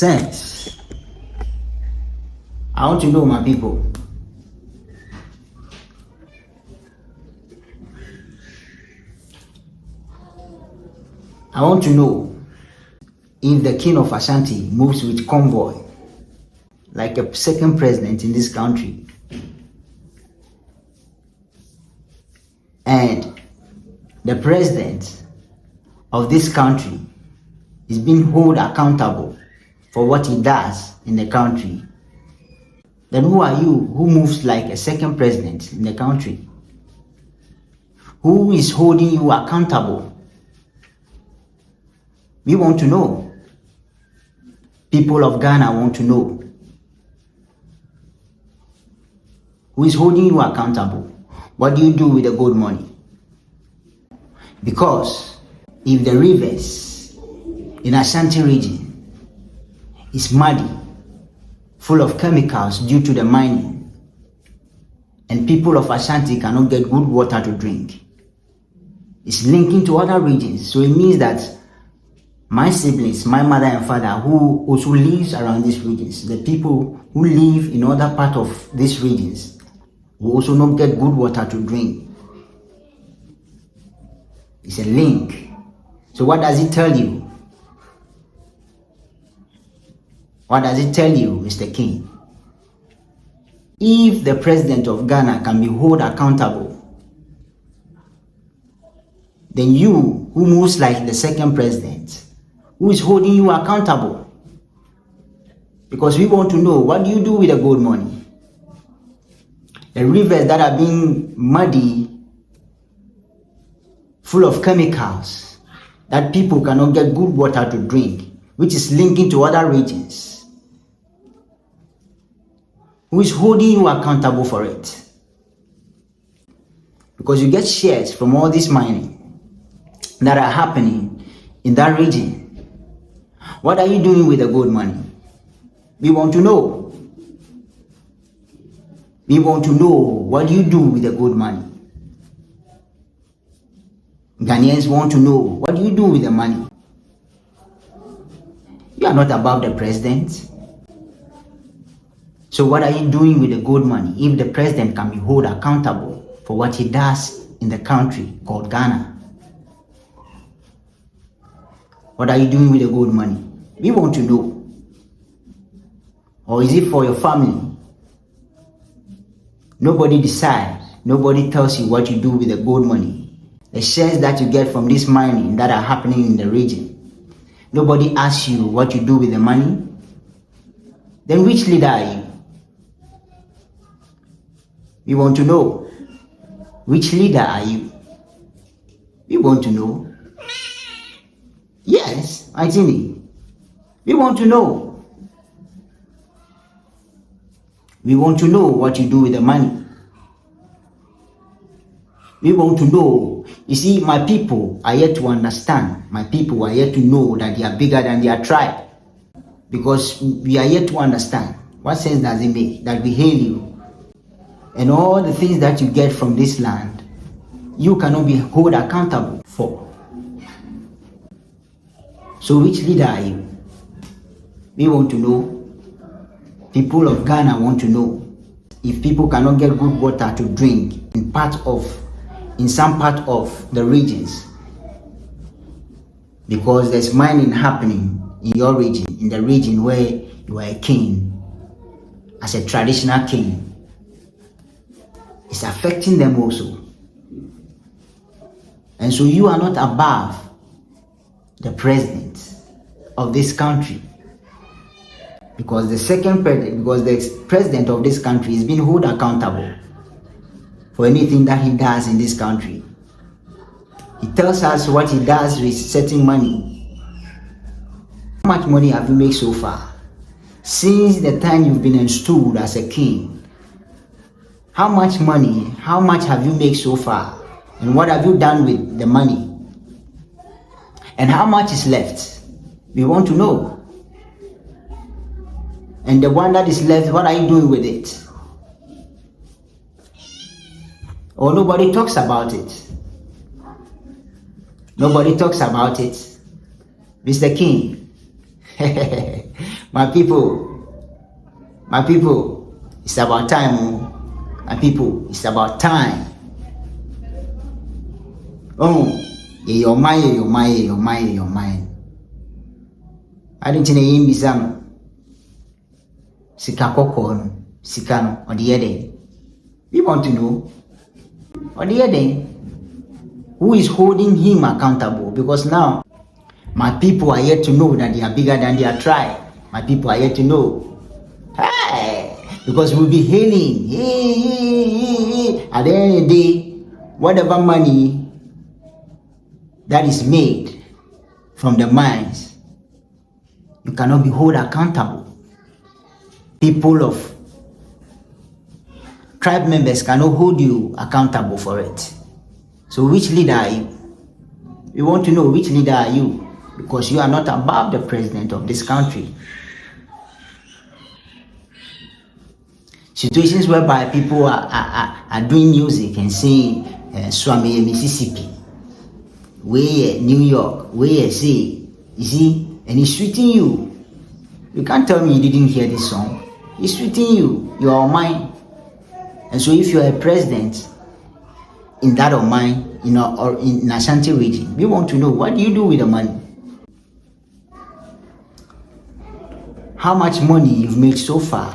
sense. I want to know, my people. I want to know if the king of Ashanti moves with convoy like a second president in this country, and the president of this country is being held accountable for what he does in the country, then who are you who moves like a second president in the country? Who is holding you accountable? We want to know. People of Ghana want to know. Who is holding you accountable? What do you do with the gold money? Because if the rivers in Ashanti region is muddy, full of chemicals due to the mining, and people of Ashanti cannot get good water to drink, it's linking to other regions. So it means that my siblings, my mother and father, who also lives around these regions, the people who live in other part of these regions, will also not get good water to drink. It's a link. So what does it tell you? What does it tell you, Mr. King? If the president of Ghana can be held accountable, then you, who moves like the second president, who is holding you accountable? Because we want to know, what do you do with the gold money? The rivers that are being muddy, full of chemicals, that people cannot get good water to drink, which is linking to other regions. Who is holding you accountable for it? Because you get shares from all this mining that are happening in that region. What are you doing with the gold money? We want to know. We want to know, what do you do with the gold money? Ghanaians want to know, what do you do with the money? You are not above the president. So what are you doing with the gold money if the president can be held accountable for what he does in the country called Ghana? What are you doing with the gold money? We want to know. Or is it for your family? Nobody decides. Nobody tells you what you do with the gold money. The shares that you get from this mining that are happening in the region. Nobody asks you what you do with the money. Then which leader are you? We want to know. Which leader are you? We want to know. Yes, Aitini. We want to know. We want to know what you do with the money. We want to know. You see, my people are yet to understand. My people are yet to know that they are bigger than their tribe. Because we are yet to understand. What sense does it make that we hail you? And all the things that you get from this land, you cannot be held accountable for. So which leader are you? We want to know. People of Ghana want to know. If people cannot get good water to drink in some part of the regions, because there's mining happening in your region, in the region where you are a king, as a traditional king, it's affecting them also. And so you are not above the president of this country, because the president of this country is being held accountable for anything that he does in this country. He tells us what he does with certain money. How much money have you made so far? Since the time you've been installed as a king, how much money, how much have you made so far? And what have you done with the money? And how much is left? We want to know. And the one that is left, what are you doing with it? Or nobody talks about it. Nobody talks about it. Mr. King, My people, it's about time. Oh. My people, it's about time. Oh, your mind. I didn't know him bizarre. Sika koko, Sikano, on the other. We want to know, on the other, who is holding him accountable? Because now, my people are yet to know that they are bigger than their tribe. My people are yet to know. Hey, because we'll be hailing. Hey. At the end of the day, whatever money that is made from the mines, you cannot be held accountable. People of tribe members cannot hold you accountable for it. So which leader are you? We want to know which leader are you, because you are not above the president of this country. Situations whereby people are doing music and saying Swami Mississippi, where New York, where say, you see, and he's treating you. You can't tell me you didn't hear this song. He's treating you. You are mine. And so if you are a president in that of mine, or in Ashanti region, we want to know, what do you do with the money? How much money you've made so far?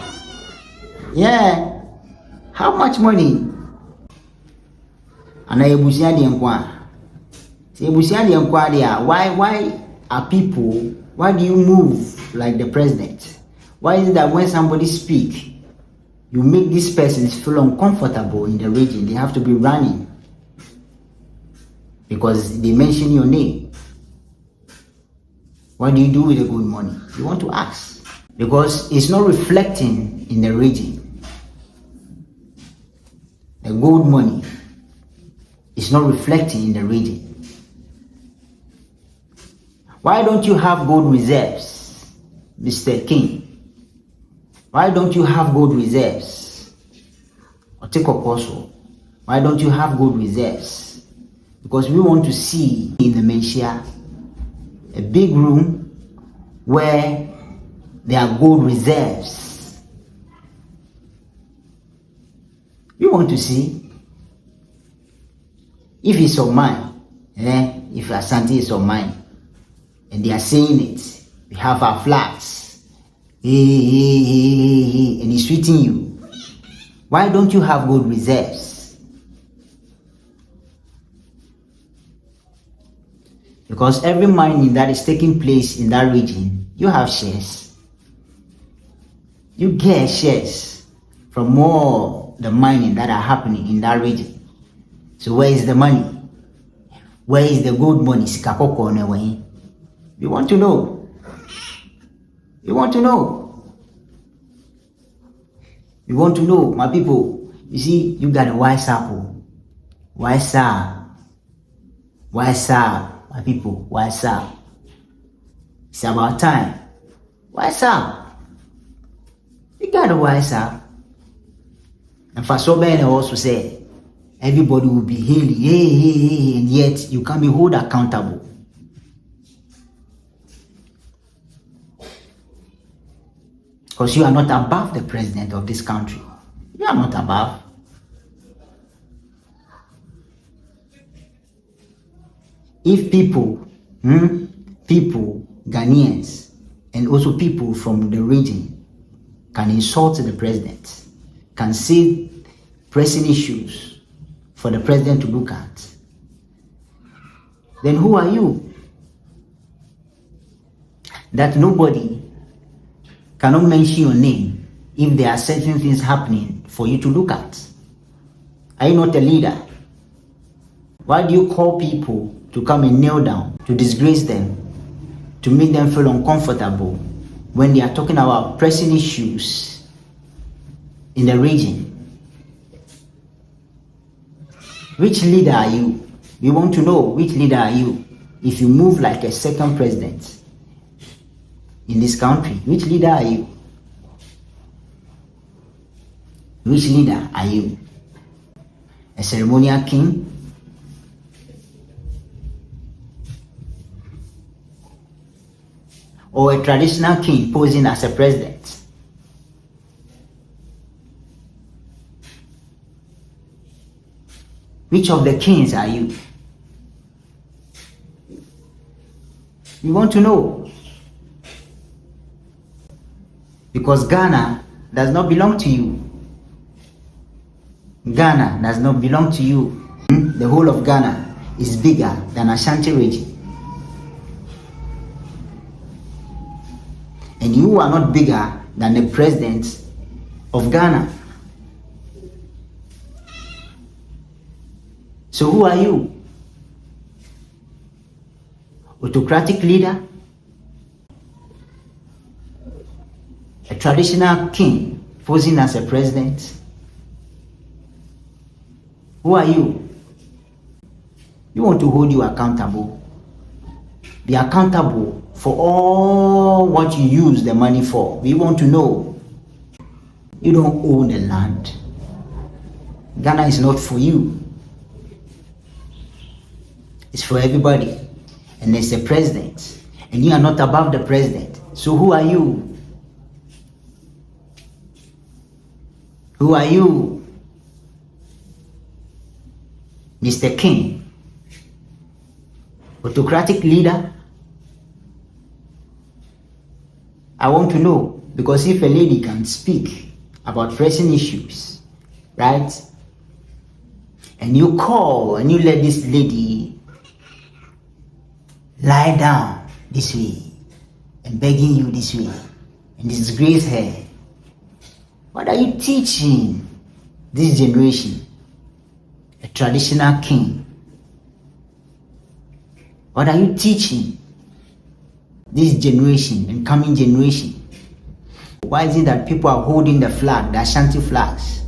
Yeah, how much money? And I why are people, why do you move like the president? Why is it that when somebody speak, you make these persons feel uncomfortable in the region? They have to be running because they mention your name. What do you do with the good money? You want to ask, because it's not reflecting in the region. The gold money is not reflecting in the region. Why don't you have gold reserves, Mr. King? Why don't you have gold reserves? Otekokoso, why don't you have gold reserves? Because we want to see in the Menshia a big room where there are gold reserves. We want to see if it's of mine, if Asante is of mine, and they are saying it. We have our flags, and he's treating you. Why don't you have gold reserves? Because every mining that is taking place in that region, you have shares. You get shares from all the mining that are happening in that region. So where is the money? Where is the gold money? We want to know. We want to know. We want to know, my people. You see, you got a wise apple. Wise up. Wise up, my people. Wise up. It's about time. Wise up. You got a wise up. And for so many also say, everybody will be hailing, and yet you can't be held accountable. Because you are not above the president of this country. You are not above. If people, Ghanaians, and also people from the region can insult the president, can say pressing issues for the president to look at, then who are you? That nobody cannot mention your name if there are certain things happening for you to look at. Are you not a leader? Why do you call people to come and kneel down, to disgrace them, to make them feel uncomfortable when they are talking about pressing issues in the region? Which leader are you? We want to know, which leader are you? If you move like a second president in this country, which leader are you? Which leader are you? A ceremonial king? or a traditional king posing as a president? Which of the kings are you? We want to know. Because Ghana does not belong to you. Ghana does not belong to you. The whole of Ghana is bigger than Ashanti region. And you are not bigger than the president of Ghana. So who are you? Autocratic leader? A traditional king posing as a president? Who are you? We want to hold you accountable. Be accountable for all what you use the money for. We want to know. You don't own the land. Ghana is not for you. It's for everybody. And there's a president. And you are not above the president. So who are you? Who are you? Mr. King? Autocratic leader? I want to know, because if a lady can speak about pressing issues, right? And you call and you let this lady lie down this way and begging you this way and disgrace her, what are you teaching this generation? A traditional king. What are you teaching this generation and coming generation? Why is it that people are holding the flag, the Ashanti flags,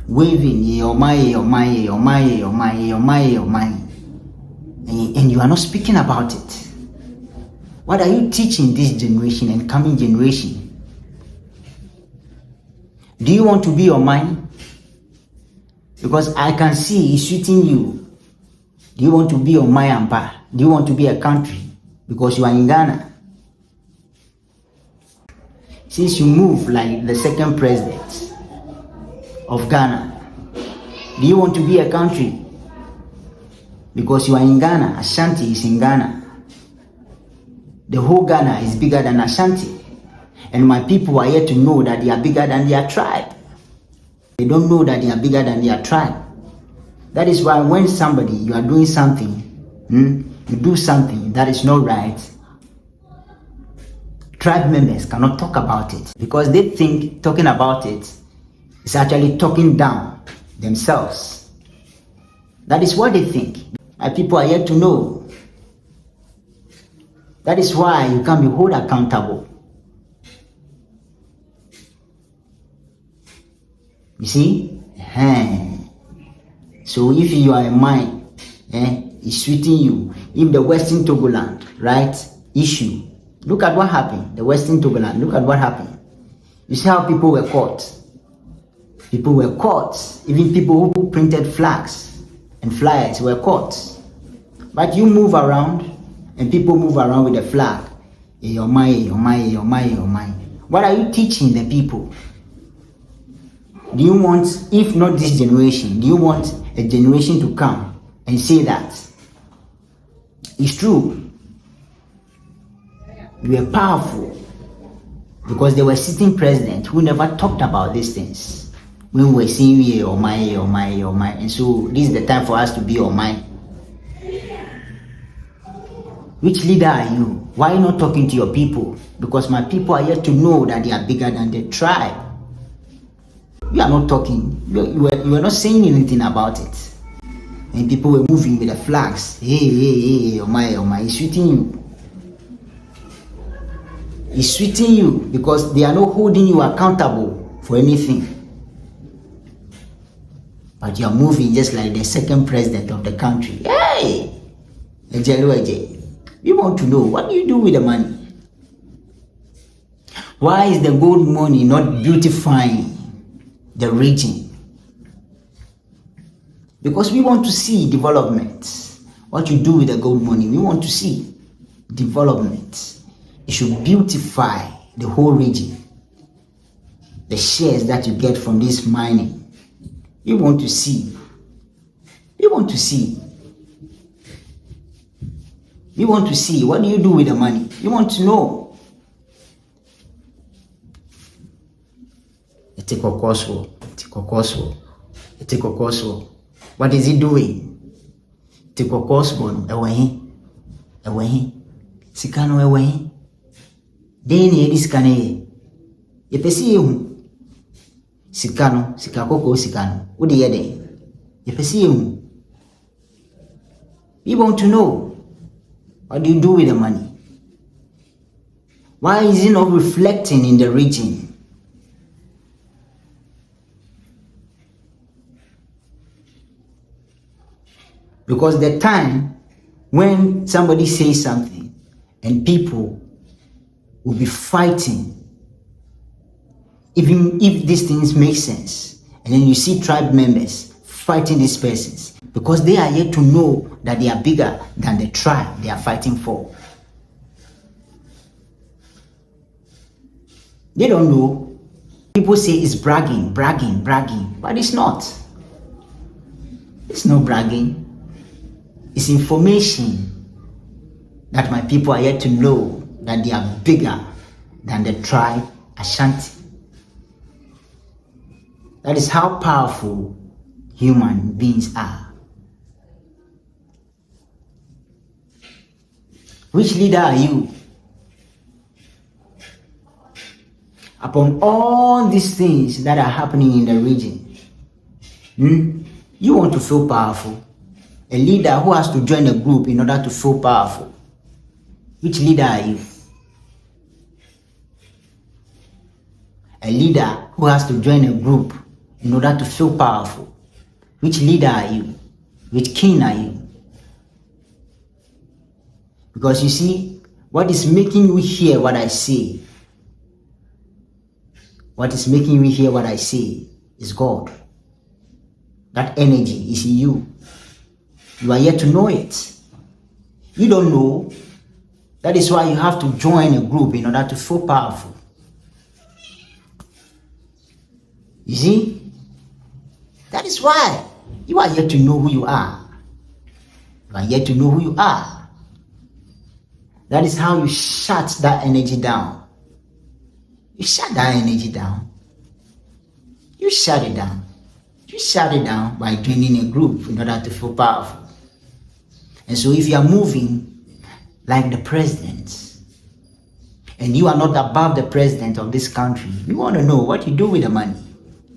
waving and you are not speaking about it? What are you teaching this generation and coming generation? Do you want to be Omai? Because I can see it's suiting you. Do you want to be Omai Ampa? Do you want to be a country? Because you are in Ghana. Since you move like the second president of Ghana, do you want to be a country? Because you are in Ghana. Ashanti is in Ghana. The whole Ghana is bigger than Ashanti. And my people are here to know that they are bigger than their tribe. They don't know that they are bigger than their tribe. That is why when somebody, you are doing something, you do something that is not right, tribe members cannot talk about it. Because they think talking about it is actually talking down themselves. That is what they think. My people are here to know. That is why you can be held accountable. You see? So if you are a mind, it's suiting you. If the Western Togoland, right, issue, look at what happened. The Western Togoland, look at what happened. You see how people were caught. People were caught. Even people who printed flags and flyers were caught. But you move around, and people move around with the flag. What are you teaching the people? Do you want, if not this generation, do you want a generation to come and say that it's true? You were powerful because there were sitting presidents who never talked about these things. When we were saying Omai, and so this is the time for us to be Omai. Which leader are you? Why are you not talking to your people? Because my people are here to know that they are bigger than the tribe. You are not talking. You were not saying anything about it. And people were moving with the flags. Hey, Omai, it's sweeting you. It's sweeting you because they are not holding you accountable for anything. But you are moving just like the second president of the country. Hey! We want to know, what do you do with the money? Why is the gold money not beautifying the region? Because we want to see development. What you do with the gold money, we want to see development. it should beautify the whole region. The shares that you get from this mining, you want to see. You want to see. You want to see. What do you do with the money? You want to know. What is he doing? Sikano ewe. Deni edi sikane. Yepesi yehu. Sikano, sikakoko sikano. Udi yede. Yepesi yehu. We want to know. What do you do with the money? Why is it not reflecting in the region? Because the time when somebody says something and people will be fighting, even if these things make sense, and then you see tribe members fighting these persons because they are yet to know that they are bigger than the tribe they are fighting for. They don't know. People say it's bragging, but it's not. It's not bragging. It's information that my people are yet to know that they are bigger than the tribe Ashanti. That is how powerful human beings are. Which leader are you? Upon all these things that are happening in the region, you want to feel powerful. A leader who has to join a group in order to feel powerful. Which leader are you? A leader who has to join a group in order to feel powerful. Which leader are you? Which king are you? Because you see, what is making you hear what I say? What is making you hear what I say is God. That energy is in you. You are yet to know it. You don't know. That is why you have to join a group in order to feel powerful. You see? That is why you are yet to know who you are. You are yet to know who you are. That is how you shut that energy down. You shut that energy down. You shut it down. You shut it down by joining a group in order to feel powerful. And so if you are moving like the president, and you are not above the president of this country, you want to know what you do with the money.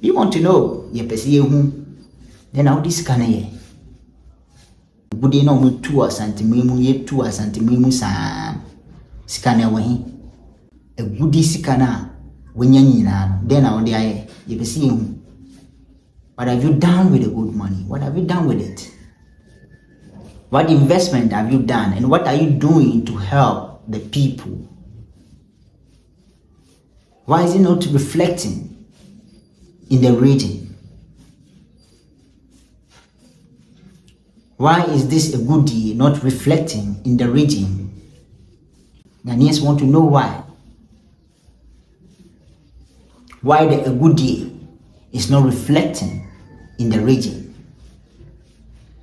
You want to know. Then how this can I? Bude no mu 2 santimu ye 2 santimu sa sikana wahi. A goodie sikana when you then how they are. What have you done with the good money? What have you done with it? What investment have you done? And what are you doing to help the people? Why is it not reflecting in the region? Why is this a goodie not reflecting in the region? Ghanaians want to know why. Why the goodie is not reflecting in the region.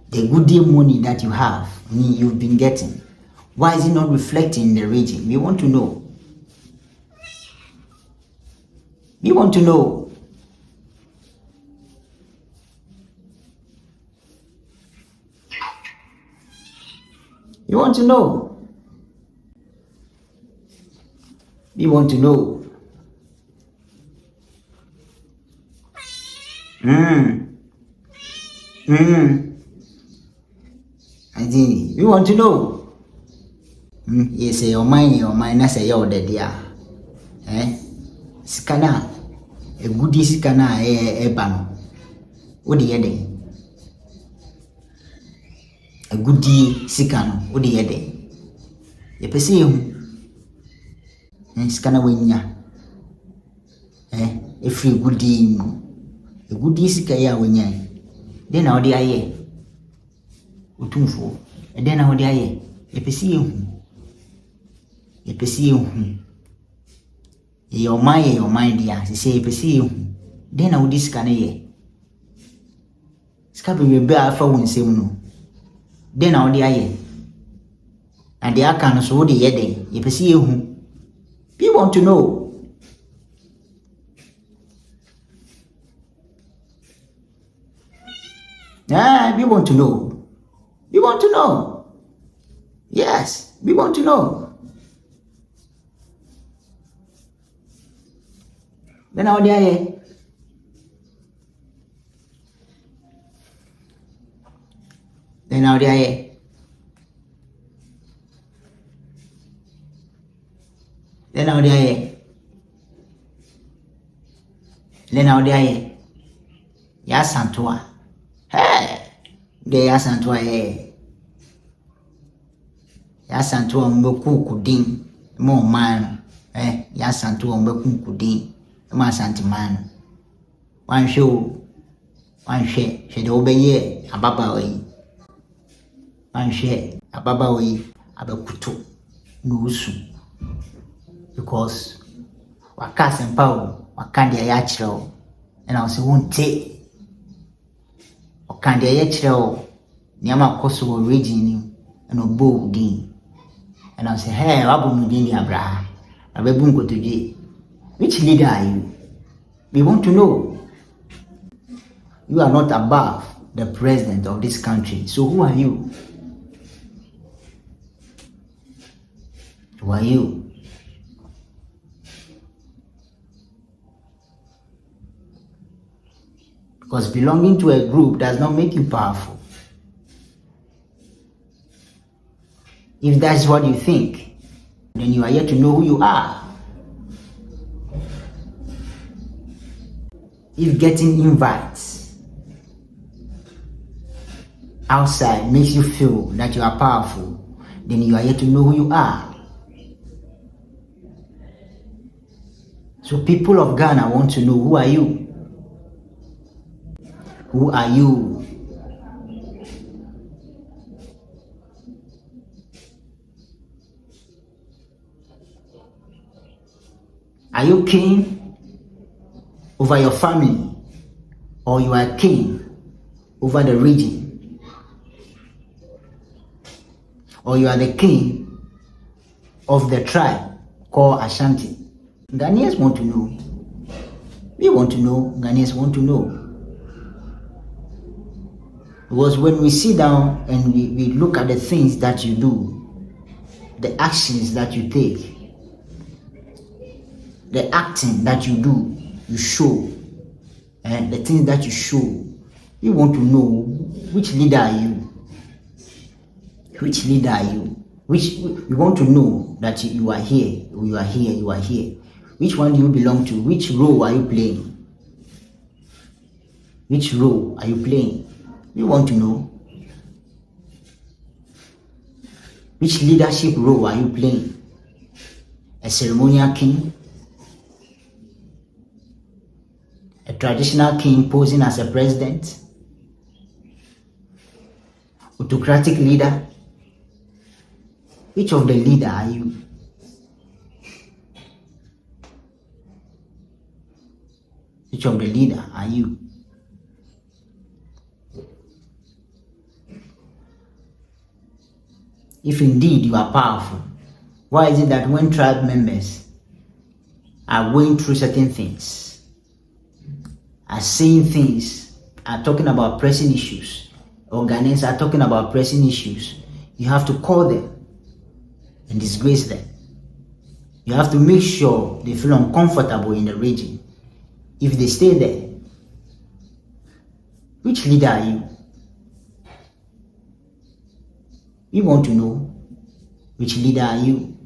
The goodie money that you have, you've been getting, why is it not reflecting in the region? We want to know. We want to know. You want to know. We want to know. I think we want to know. Yes, your mind, I say your daddy. Sikana, a goodie sikana, bano. What the yede? A goodie sikano, what the yede? You perceive sikana winya. A free goodie, a goodie sikaya winya. Then how the aye? Otumfuo, and then how the aye? You perceive pesi ehu. Your mind dia. Say pesi ehu. Den na wo disika ne ye. Sika be be afa wo nsem no. Den na wo de aye. And the aka no so wo de ye den. Ye pesi ehu. People want to know. Yeah, we want to know. We want to know. Yes, we want to know. Then how there? Then how there? Then how there? Then how there? Yes, Santua. Hey, de ya Santua hey. Ya Santua mbeku kudin mo man ya Santua mbeku kudin ma santiman wan show she de obeye ababa oyi wan she ababa oyi abakuto no usu because wakase mpawo wakandi ya chiro na wose wonte wakandi ya chiro nyama koso region no bo din and I say hey wabu mudini abra abebu nkotoje. Which leader are you? We want to know. You are not above the president of this country. So who are you? Who are you? Because belonging to a group does not make you powerful. If that's what you think, then you are yet to know who you are. If getting invites outside makes you feel that you are powerful, then you are yet to know who you are. So people of Ghana want to know, who are you? Who are you? Are you king over your family, or you are king over the region, or you are the king of the tribe called Ashanti? Ghanaians want to know. We want to know. Ghanaians want to know. Because when we sit down and we look at the things that you do, the actions that you take, the acting that you do, you show, and the things that you show, we want to know, which leader are you? Which leader are you? We want to know that you are here, you are here, you are here. Which one do you belong to? Which role are you playing? Which role are you playing? We want to know. Which leadership role are you playing? A ceremonial king? A traditional king posing as a president? Autocratic leader? Which of the leader are you? Which of the leader are you? If indeed you are powerful, why is it that when tribe members are going through certain things, are saying things, are talking about pressing issues, or Ghanaians are talking about pressing issues, you have to call them and disgrace them? You have to make sure they feel uncomfortable in the region. If they stay there, which leader are you? We want to know, which leader are you?